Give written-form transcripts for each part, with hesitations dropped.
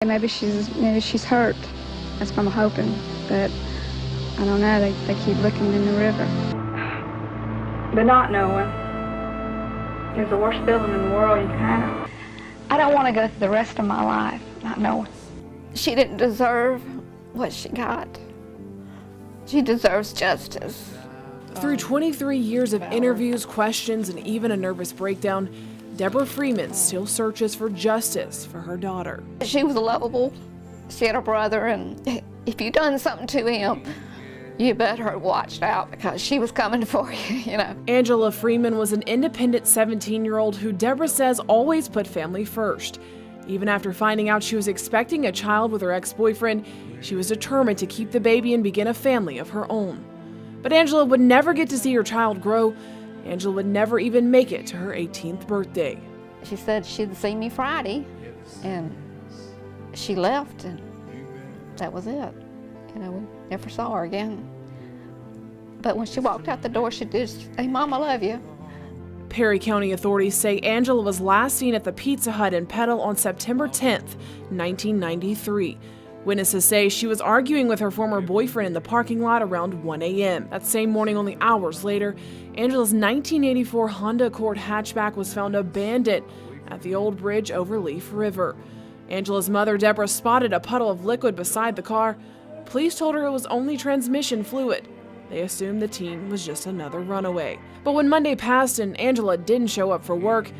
maybe she's hurt. That's what I'm hoping. But I don't know. They keep looking in the river. But not knowing is the worst feeling in the world you can have. I don't want to go through the rest of my life not knowing. She didn't deserve what she got. She deserves justice. Through 23 years of interviews, questions, and even a nervous breakdown, Deborah Freeman still searches for justice for her daughter. She was lovable. She had a brother, and if you done something to him, you better have watched out because she was coming for you, you know. Angela Freeman was an independent 17-year-old who Deborah says always put family first. Even after finding out she was expecting a child with her ex-boyfriend, she was determined to keep the baby and begin a family of her own. But Angela would never get to see her child grow. Angela would never even make it to her 18th birthday. She said she'd see me Friday, and she left, and that was it. You know, we never saw her again. But when she walked out the door, she did say, "Mom, I love you." Perry County authorities say Angela was last seen at the Pizza Hut in Petal on September 10th, 1993. Witnesses say she was arguing with her former boyfriend in the parking lot around 1 a.m. That same morning, only hours later, Angela's 1984 Honda Accord hatchback was found abandoned at the old bridge over Leaf River. Angela's mother, Deborah, spotted a puddle of liquid beside the car. Police told her it was only transmission fluid. They assumed the teen was just another runaway. But when Monday passed and Angela didn't show up for work,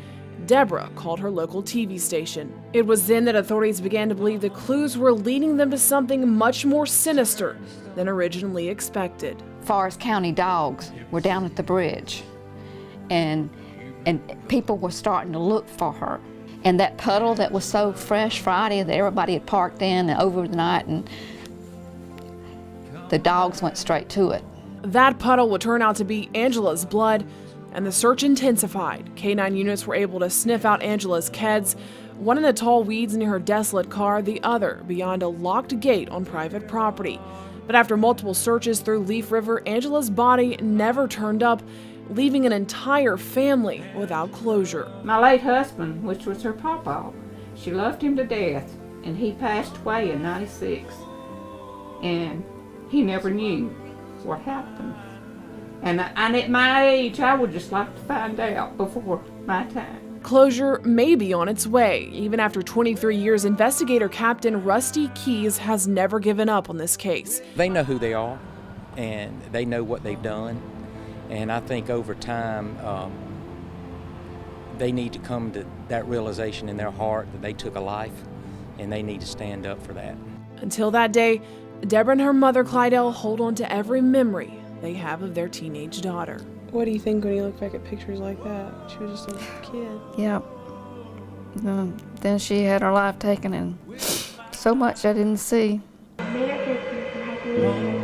Deborah called her local TV station. It was then that authorities began to believe the clues were leading them to something much more sinister than originally expected. Forest County dogs were down at the bridge, and people were starting to look for her. And that puddle that was so fresh Friday that everybody had parked in over the night, and the dogs went straight to it. That puddle would turn out to be Angela's blood, and the search intensified. K-9 units were able to sniff out Angela's keds, one in the tall weeds near her desolate car, the other beyond a locked gate on private property. But after multiple searches through Leaf River, Angela's body never turned up, leaving an entire family without closure. My late husband, which was her papa, she loved him to death, and he passed away in '96. And he never knew what happened. And at my age, I would just like to find out before my time. Closure may be on its way. Even after 23 years, investigator Captain Rusty Keys has never given up on this case. They know who they are, and they know what they've done. And I think over time, they need to come to that realization in their heart that they took a life, and they need to stand up for that. Until that day, Deborah and her mother, Clydell, hold on to every memory they have of their teenage daughter. What do you think when you look back at pictures like that? She was just a kid. Yep. Then she had her life taken, and so much I didn't see. Merry Christmas and Happy New Year.